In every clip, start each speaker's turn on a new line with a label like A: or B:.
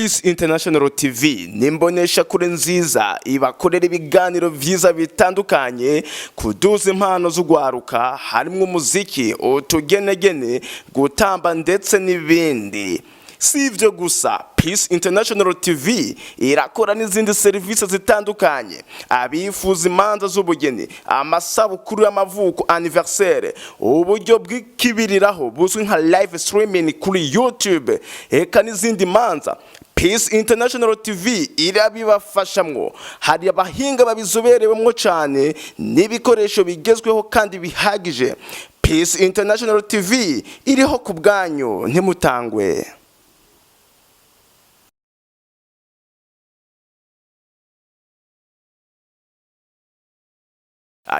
A: Peace International TV nimbonesha kure nziza ibakorera ibiganiro vyiza bitandukanye kuduza impano z'ugwaruka harimo umuziki utugenegene gutamba ndetse n'ibindi. Si ivyo gusa, Peace International TV irakora n'izindi serivisi zitandukanye. Abifuza imanza z'ubugeni, amasabukuru y'amavuko anniversaire, uburyo bw'ikibiriraho buzwi nka live streaming kuri YouTube, eka n'izindi manza. Peace International TV irabibafashamwo. Hari abahinga babizoberewemwo cyane n'ibikoresho bigezweho kandi bihagije. Peace International TV iriho ku bwanyu, ntimutangwe.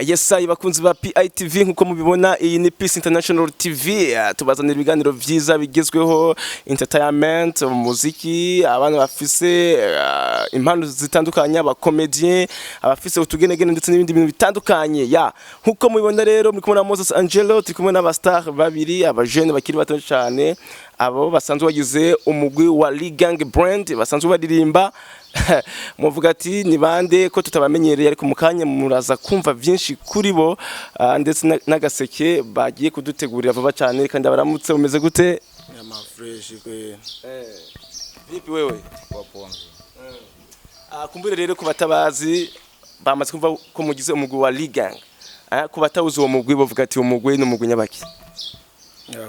A: Yes, bakunzi ba PITV nkuko mubibona, iyi ni Peace International TV. Tubazanira ibiganiro vyiza bigezweho, entertainment, mumuziki, abana bafise impano zitandukanye, abakomedien, abafise utugenegene ndetse n'ibindi bintu bitandukanye. Nkuko mubibona rero muri kumwe na Moses Angelo, turi kumwe n'abastar babiri, abajene bakiri bato cyane, abo basanzwe bagize umugwi wa Ligang Brand, basanzwe baririmba. Muvuga ati ni bande ko tutabamenyereye, ariko mukanya muraza kumva byinshi kuri bo, ndetse n'agaseke bagiye kudutegurira vuba cyane. Kandi baramutse umeze gute?
B: Ama fresh kwe.
A: Vipi wewe?
B: Poa.
A: Kumbure rero kubatabazi bamaze kumva ko mugize umugwi wa Ligang. Kubatawuzi uwo mugwi bavuga ati uwo mugwi ni umugwi nyabaki?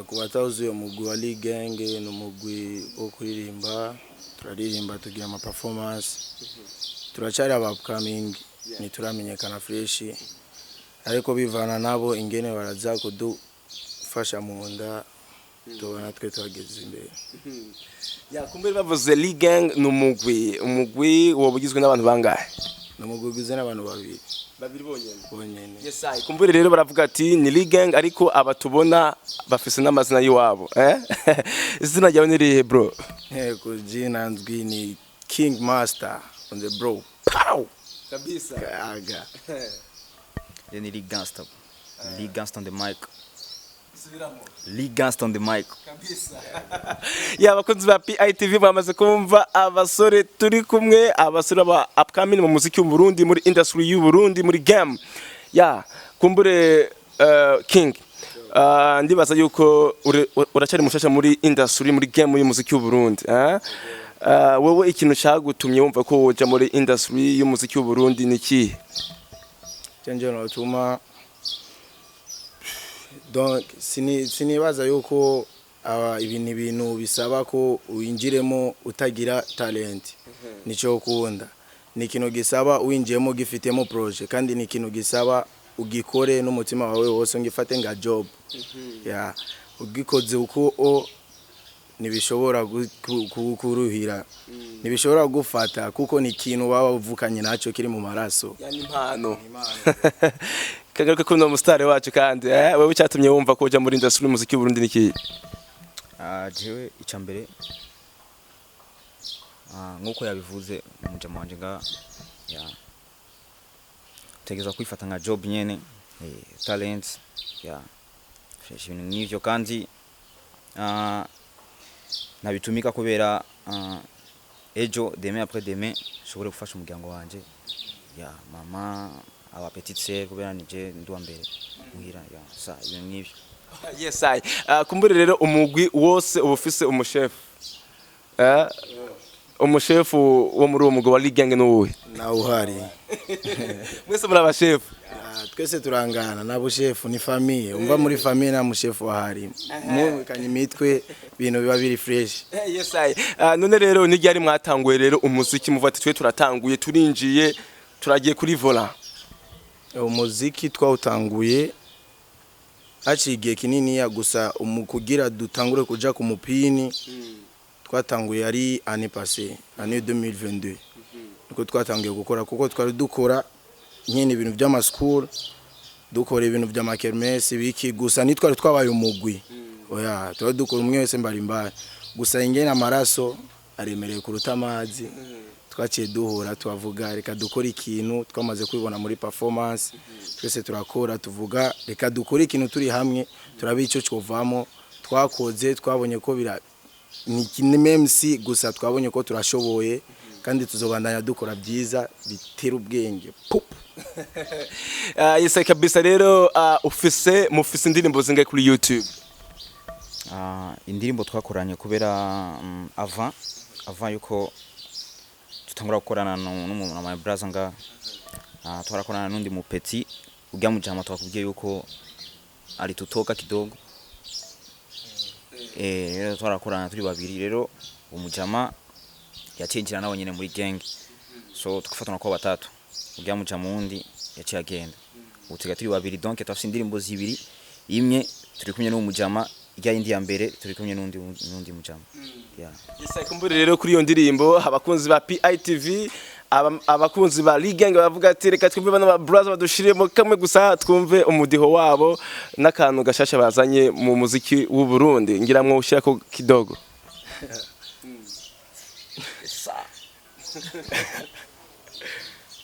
B: Kubatawuzi uwo mugwi wa Ligang ni umugwi wo kuririmba. Turaririmba tugira ama performance, turacari aba upcoming, ntituramenyekana fresh, ariko bivana nabo ingene baraza kudufasha mu nda tubona twe twageze imbere.
A: Kumbere bavuze Ligang ni umugwi wo bugizwe n'abantu bangahe?
B: Ni umugwi ugizwe n'abantu babiri
A: bonyene. Yes, kumbere rero baravuga ati ni Ligang, ariko abatubona bafise n'amazina yiwabo. Izina ryawe ni rihe bro?
B: Yego, jina nzwi ni King Master on the bro.
A: Pow! Kabisa.
B: Aga.
C: Ni Ligangster. Ligangster on the mic. Ligangster on the mic.
A: Kabisa. Bakunzi ba PITV bamaze kumva abasore turi kumwe, abasore ba upcoming mu muziki w'Uburundi, muri industry y'Uburundi, muri game. Kumbure King. Ndibaza yuko uracari mushasha muri industry, muri game y'umuziki w'Uburundi. Wewe ikintu cyagutumye wumva ko woja muri industry y'umuziki w'Uburundi ni iki?
B: Canje no tuma donc sinibaza yuko ibintu bisaba ko uinjiremo utagira talent. Nico ukunda. Ni ikintu gisaba uinjiyemo gifitemo projet, kandi ni ikintu gisaba ugikore n'umutima wawe wose ngifate nga job. Ugikoze uko nibishobora kuruhira, nibishobora gufata kuko ni ikintu baba uvukanye naco kiri mu maraso.
A: Impano. Kagaruka ko no mustare wacu kandi wewe cyatumye wumva ko uja muri industry y'umuziki w'Uburundi niki?
C: Jewe icambere nkuko yabivuze umujama wanje nga tegeza kwifata nka job nyene, talent fresh ibintu nk'ivyo, kandi nabitumika kubera ejo demain après demain shobora gufasha umuryango wanje, mama aba petite sœur, kubera nije ndwa mbere muhira sa ibintu nk'ivyo.
A: Yes, kumbure rero umugwi wose ubufise umushefu. Umushefu wo muri uwo mugwi wa Ligang n'uwe?
B: Nawe uhari.
A: Mwese muri abashefu?
B: Twese turangana, nabo chef ni famille. Umva muri famille na mushefu wahari. Mukanye mitwe bintu biba biri fresh.
A: Yes, none rero ni ryari mwatanguye rero umuziki muvuga ati twe turatanguye turinjiye turagiye kuri vola?
B: Umuziki twawutanguye haciye kinini ya gusa umukugira dutangure kuja ku mupini. Twatanguye ari année passée, année 2022. Niko twatanguye gukora kuko twari dukora nyine ibintu by'ama school, dukora ibintu by'ama kermesse biki, gusa nitwari twabaye umugwi. Twari dukora umwe wese mbarimbara. Gusa ingene amaraso aremereye kuruta amazi. Twaciye duhura tuvuga reka dukora ikintu twamaze kwibona muri performance. Twese turakora tuvuga reka dukora ikintu turi hamwe, turabico covamo, twakoze twabonye ko ni kine MC gusa twabonye ko turashoboye kandi tuzobandanya dukora byiza bitera ubwenge pop.
A: Yes kabisa rero mufise indirimbo zingahe kuri YouTube?
C: Indirimbo twakoranye kubera avant yuko tutangura gukorana n'umuntu my brother nga twarakorana n'undi mu petit ujya mu jama twakubwiye yuko ari tutoka kidogo rero twarakorana turi babiri rero umujama yacenjira nawe nyene muri gang so tukafatana ko batatu ujya mu jama wundi yaciye agenda utega turi babiri donc twafise indirimbo zibiri imwe turi kumwe n'umujama ijya indi ya mbere turi kumwe n'undi mujama.
A: Yes kumbure rero kuri iyo ndirimbo abakunzi ba PITV abakunzi ba Ligang bavuga ati reka twumve bana ba brother badushiremo kamwe gusa twumve umudiho wabo n'akantu gashasha bazanye mu muziki w'uburundi ngira mwo ushira ko kidogo.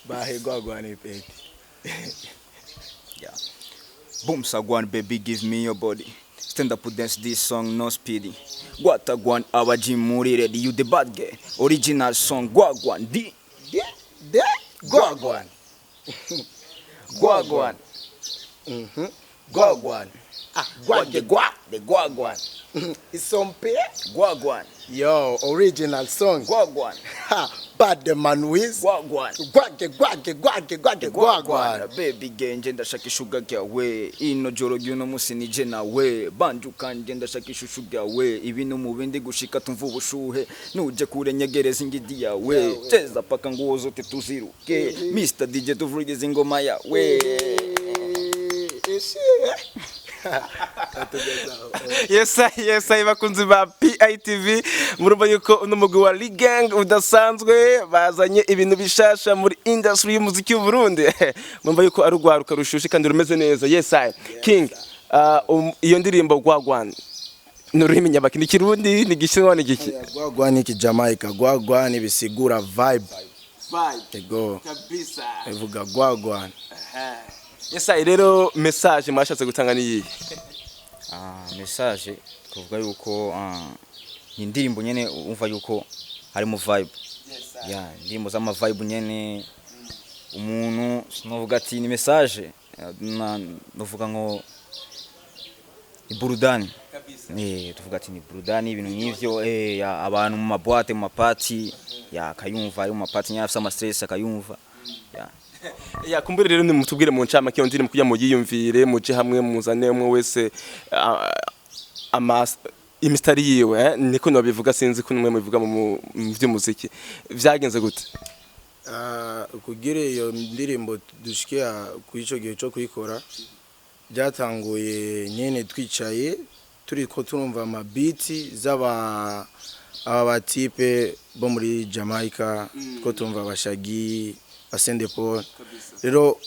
B: Bahegwagwane peti.
C: Yeah. Boom sagwan baby give me your body. Stand up dance this song no speedy. Gwatagwan abajimuri ready you the bad guy. Original song gwagwan di
B: Gwagwan.
A: Gwagwan.
B: Gwagwan.
C: Gwagge the gwagwan.
B: Isompe
C: Gwagwan.
B: Yo, original song.
C: Gwagwan.
B: Bad the man with
C: Gwagwan.
B: Gwagwan.
C: Baby genje ndashakisha ugagawe ino joro gyuno musi nije nawe banju kanje ndashakisha ushugawe ibintu mu bindi gushika tumva ubushuhe nuje kure nyegereza ingidi yawe cheza paka nguo zote tuziruke Mr DJ tuvugize ingoma yawe.
A: Yes bakunzi ba PITV murumva yuko uno mugwi wa Ligang udasanzwe bazanye ibintu bishasha muri industry y'umuziki w'u Burundi. Murumva yuko ari urwaruka rushushe kandi rumeze neza. Yes King iyo ndirimbo gwagwan nurimi nyabakini kirundi ni gishinwa ni giki?
B: Gwagwan ni Jamaica, gwagwan bisigura vibe. Ego
A: Kabisa.
B: Evuga gwagwan.
A: Yes rero message mwashatse gutanga ni yihe?
C: Message kuvuga yuko indirimbo nyene umva yuko harimo vibe. Indirimbo z'ama vibe nyene umuntu sinovuga ati ni message novuga ngo iburudani. Tuvuga ati ni burudani ibintu nk'ivyo abantu mu maboate mu mapati kayumva ari mu mapati nyafisa ama stress akayumva.
A: Kumbure rero ni mutubwire mu ncama kiyo ndirimbo kujya mu yiyumvire muje hamwe muzane umwe wese imistari yiwe niko nabivuga sinzi ko numwe mubivuga mu by'umuziki vyagenze gute?
B: Kugire iyo ndirimbo dushikiya kuri ico gihe cyo kuyikora byatanguye nyene twicaye turi ko turumva ama beat z'aba batipe bo muri Jamaica ko tumva abashagi Asende Paul rero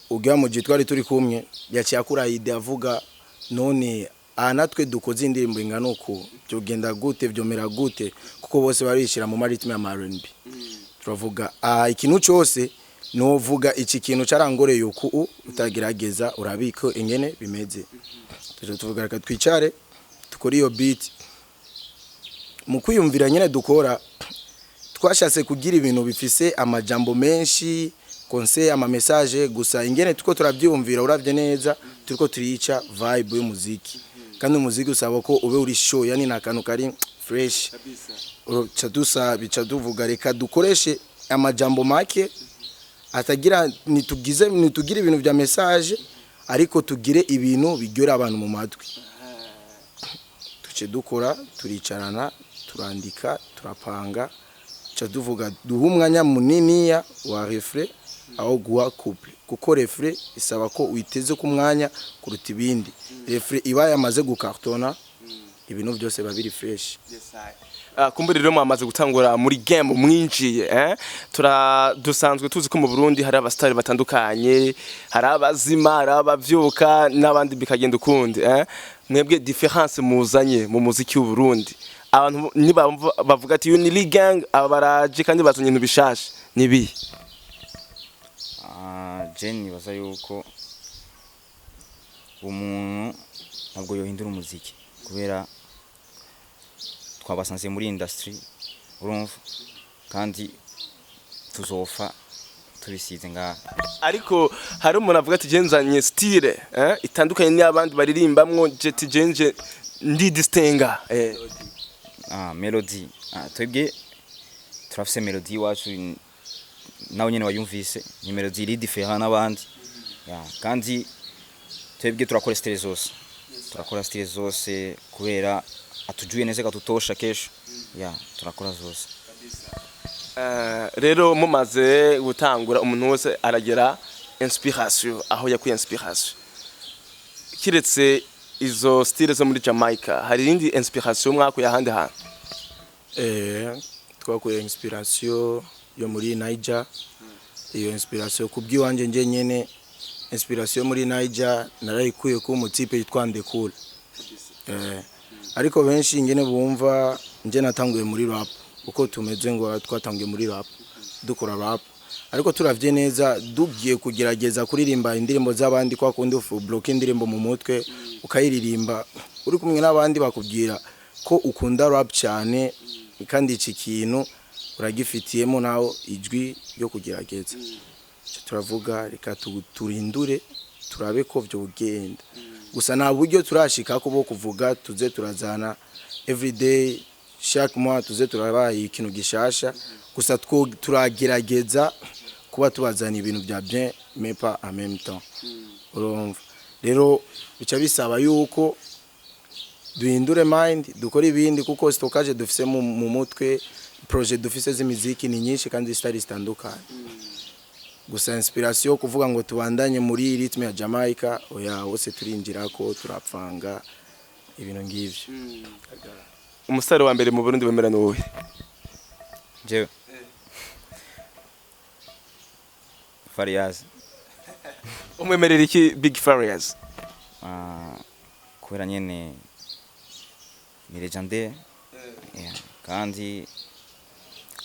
B: ujya mu gihe twari turi kumwe yaciye akura ide avuga none natwe dukoze indirimbo ingana uko byo genda gute byomera gute kuko bose barishira mu maritime ya R&B turavuga ikintu cyose no vuga iki kintu carangoreye uko utagerageza urabiko ingene bimeze tuvuga reka twicare tukora iyo beat mu kwiyumvira nyene dukora twashatse kugira ibintu bifise amajambo menshi conseil ama message gusa ingene tuko turabyumvira uravye neza turiko turica vibe y'umuziki kandi umuziki usaba ko ube uri show yani nakantu kari fresh bica tuvuga reka dukoreshe amajambo make atagira nitugira ibintu vya message ariko tugire ibintu bigera abantu mu matwi tuce dukora turicarana turandika turapanga tuvuga duha umwanya munini wa refre aho guha couple kuko refre isaba ko uiteze ku mwanya kuruta ibindi refre iba yamaze gukartona ibintu byose babiri fresh.
A: Kumbure rero mwamaze gutangura muri game mwinjiye dusanzwe tuzi ko mu Burundi hari abastari batandukanye hari abazima hari abavyuka n'abandi bikagenda ukundi mwebwe difference muzanye mu muziki w'u Burundi abantu niba bavuga ati ni Ligang abaraje kandi bazanye ibintu bishasha nibi
C: Jenny baza yuko umuntu ntabwo yohindura umuziki kubera twabasanze muri industry urumva kandi tuzofa tubisize nga.
A: ariko hari umuntu avuga ati genzanye style itandukanye n'abandi baririmbamwo jeti jenje ndi distinga
C: melody twebwe turafise melody wacu nawe nyene wayumvise ni melody iri différent n'abandi kandi twebwe turakora style zose kubera atujuye neza katutosha kesho turakora zose.
A: Rero mumaze gutangura umuntu wese aragera inspiration aho yakuye inspiration kiretse izo style zo muri Jamaica hari indi inspiration mwakuye ahandi hantu?
B: Twakuye inspiration yo muri Niger. Iyo inspiration kubwiwanje nje nyene inspiration muri Niger narayikuye ku mutipe yitwa Ndekula. Ariko benshi ngene bumva nje natanguye muri rap uko tumeze ngo twatangiye muri rap dukora rap ariko turavye neza dugiye kugerageza kuririmba indirimbo z'abandi kwa kundi ufu block indirimbo mu mutwe ukayiririmba uri kumwe n'abandi bakubwira ko ukunda rap cyane kandi iki kintu uragifitiyemo nawo ijwi ryo kugerageza turavuga reka turindure turabe ko byo ugenda gusa nta buryo turashika ko bo kuvuga tuze turazana everyday chaque mois tuze turabaye ikintu gishasha gusa turagerageza kuba tubazana ibintu bya bien mais pas en même temps urumva rero bica bisaba yuko duhindure mind dukora ibindi kuko stockage dufise mu mutwe projet dufise z'imiziki ni nyinshi kandi zitandukanye gusa inspiration kuvuga ngo tubandanye muri rythme ya Jamaica oya wose turinjira ko turapfanga ibintu ngivyo.
A: Umusare wa mbere mu Burundi bemera n'uwe?
C: Jewe Farias.
A: Umwemerera iki Big Farias?
C: Kubera nyene ni legendaire kandi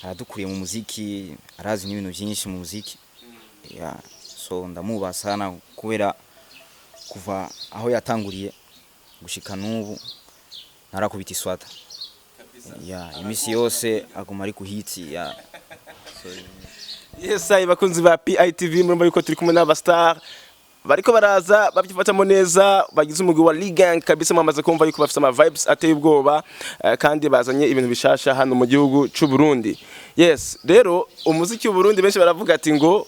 C: aradukuriye mu muziki arazi n'ibintu byinshi mu muziki so ndamuba sana kubera kuva aho yatanguriye gushika n'ubu narakubita iswata imisi yose aguma ari kuhiti
A: Yes, bakunzi ba PITV murumva yuko turi kumwe n'aba star bariko baraza babyifatamo neza bagize umugwi wa Ligang kabisa mwamaze kumva yuko bafite ama vibes ateye ubwoba kandi bazanye ibintu bishasha hano mu gihugu cy'u Burundi. Yes, rero umuziki w'u Burundi benshi baravuga ati ngo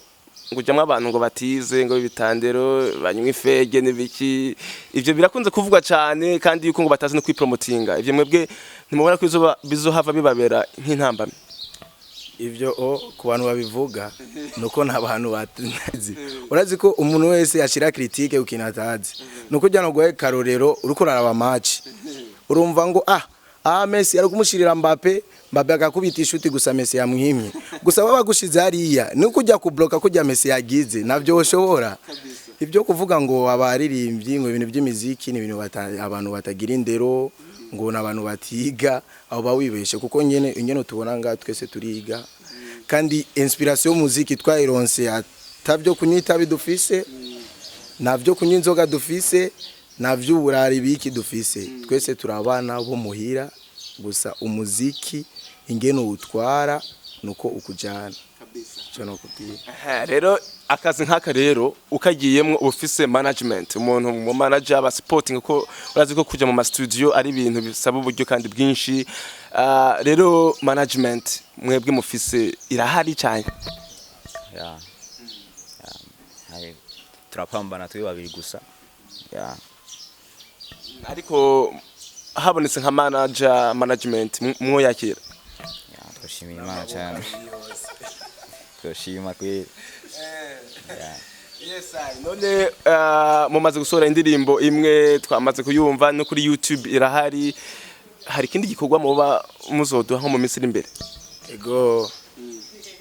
A: ngujyamwe abantu ngo batize ngo bitandero banywe ifege n'ibiki ivyo birakunze kuvugwa cyane kandi yuko ngo batazi no kwipromotinga ivyo mwebwe ntimubona ko bizohava bibabera nk'intambamye?
B: Ivyo ku bantu babivuga nuko nta bantu batazi urazi ko umuntu wese ashira critique ukinatazi nuko jyana goye karorero uriko raraba match urumva ngo Messi ari kumushirira Mbappe akakubita ishuti gusa Messi yamwimye gusa baba gushize hariya nuko ujya kubloka ko jya Messi yagize navyo ushobora ivyo kuvuga ngo abaririmbyi ngo ibintu by'imiziki ni ibintu abantu batagira indero ngo nabantu batiga abo bawibeshe kuko nyene tubona nga twese turiga kandi inspiration muziki twayironse atavyo kunyita bidufise navyo kunyinzoga dufise navyo uburari biki dufise twese turabana bo muhira gusa umuziki ingeno utwara nuko ukujana cyo kubwira.
A: Rero akazi nk'aka rero ukagiyemwe ufise management umuntu mu manager aba supporting ko urazi ko kuja mu ma studio ari ibintu bisaba uburyo kandi bwinshi rero management mwebwe mufise irahari cyane?
C: Turapambana twe babiri gusa
A: ariko habonetse nka management mwo yakira?
C: Twashimiye Imana cyane twashima kweli.
A: Yes, none mumaze gusora indirimbo imwe twamaze kuyumva no kuri YouTube irahari hari kindi gikorwa muba muzoduha nko mu minsi iri imbere?
B: Ego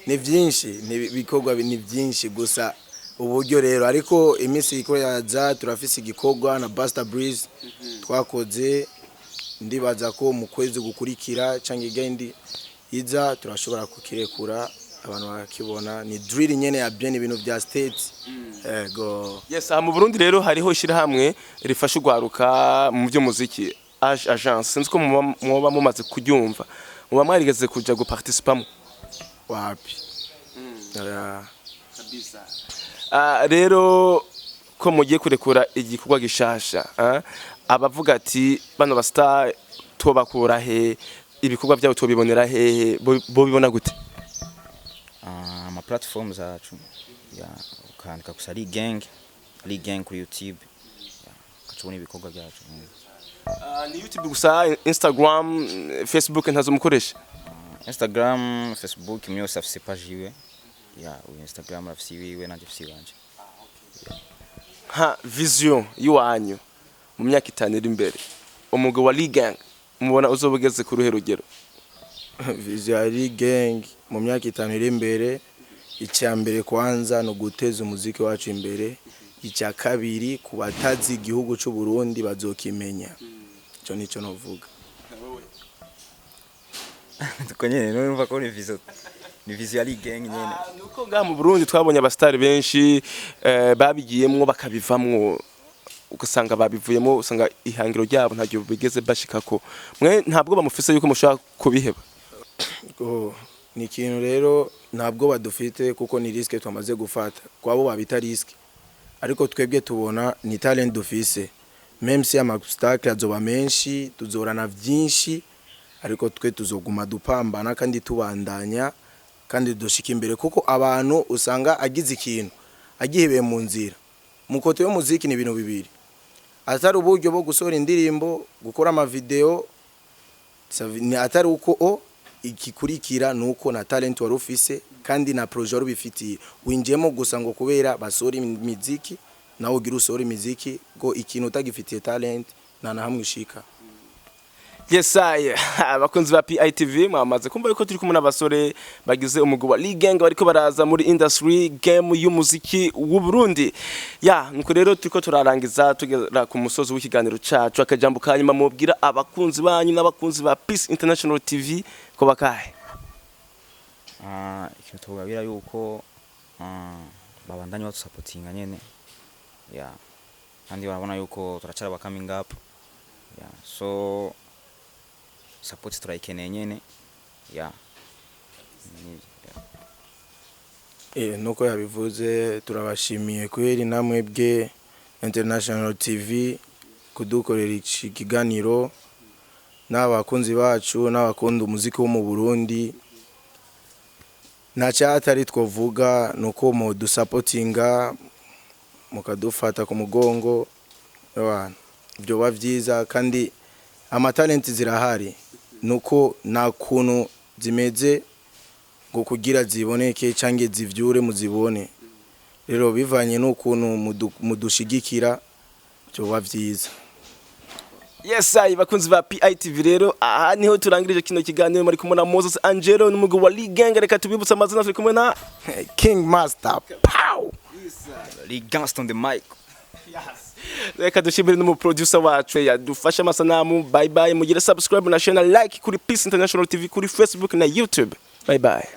B: ni byinshi bikorwa ni byinshi gusa uburyo rero ariko iminsi iko yaza turafise igikorwa na Buster Breeze twakoze ndibaza ko mu kwezi gukurikira cyangwa igindi iza turashobora kukirekura abantu bakibona ni drill nyene ya bien ibintu bya state. Ego
A: yes, mu Burundi rero hariho ishira hamwe rifasha urwaruka mu by'umuziki Age Agence sinzi ko muba mumaze kuryumva muba mwarigeze kuja guparticipamo
B: wapi
A: kabisa rero ko mugiye kurekura igikorwa gishasha abavuga ati bano ba star tubakura he ibikorwa byabo tubibonera hehe bo bibona gute
C: ama platforms zacu ya ukandika gusa ari gang kuri YouTube kacubona ibikorwa byacu
A: ni YouTube gusa Instagram Facebook ntazo mukoresha
C: Instagram Facebook myose afise page yiwe ya Instagram afise yiwe nanje afise wanje
A: ha vision yuwanyu mu myaka 5 iri imbere umugabo wa Gang mubona uzobugeze ku ruhe rugero
B: vision gang mu myaka 5 iri imbere icyambere kwanza no guteza umuziki wacu imbere icya kabiri kubatazi igihugu cy'u Burundi bazokimenya cyo nico novuga
C: tukonyene numva ko ni vision gang nyene
A: nuko nga mu Burundi twabonye abastari benshi babigiyemwo bakabivamwo ugasanga babivuyemo usanga ihangiro ryabo ntacyo bigeze bashikako mwe ntabwo bamufise yuko mushaka kubiheba
B: ni ikintu rero ntabwo badufite kuko ni risk twamaze gufata kwabo babita risk ariko twebwe tubona ni talent dufise même si amaobstacle azoba menshi tuzorana byinshi ariko twe tuzoguma dupambana kandi tubandanya kandi dushika imbere kuko abantu usanga agize ikintu agihebeye mu nzira mukote yo muziki ni ibintu bibiri atari uburyo bwo gusora indirimbo gukora ama video ni atari uko ikikurikira nuko na talent wari ufise kandi na projet wari bifitiye winjemo gusa ngo kubera basora imiziki nawo ugira usora imiziki ngo ikintu utagifitiye talent na hamwe ushika
A: Yesaye abakunzi ba PITV mwamaze kumva yuko turi kumwe n'abasore bagize umugabo wa Gang bariko baraza muri industry game y'umuziki wuburundi ya nuko rero turiko turarangiza tugera ku musozi w'ikiganiro cacu akajambo kanyuma mubwira abakunzi banyu n'abakunzi ba Peace International TV ko bakahe
C: ikintu tubabwira yuko babandanye badusapotinga nyene ya kandi barabona yuko turacara ba coming up ya so support turayikeneye nyene ya
B: nuko yabivuze turabashimiye kweri namwe bwe International TV kudukorera ikiganiro n'abakunzi bacu n'abakunda umuziki wo mu Burundi nacyatari twovuga nuko mu dusupportinga mukadufata ku mugongo byo bavyiza kandi amatalenti zirahari nuko na kuntu zimeze ngo kugira ziboneke cange zivyure muzibone rero bivanye n'ukuntu mudushigikira byo bavyiza
A: Yesaye bakunzi ba PITV rero aha niho turangirije kino kiganiro muri kumwe na Moses Angelo n'umugabo wa Gang reka tubibutsa amazina turi kumwe na
B: King Master pow
C: Gangsta on the mic
A: reka dushimire n'umuproducer wacu yadufasha amasanamu bye bye mugire subscribe na channel like kuri Peace International TV kuri Facebook na YouTube bye bye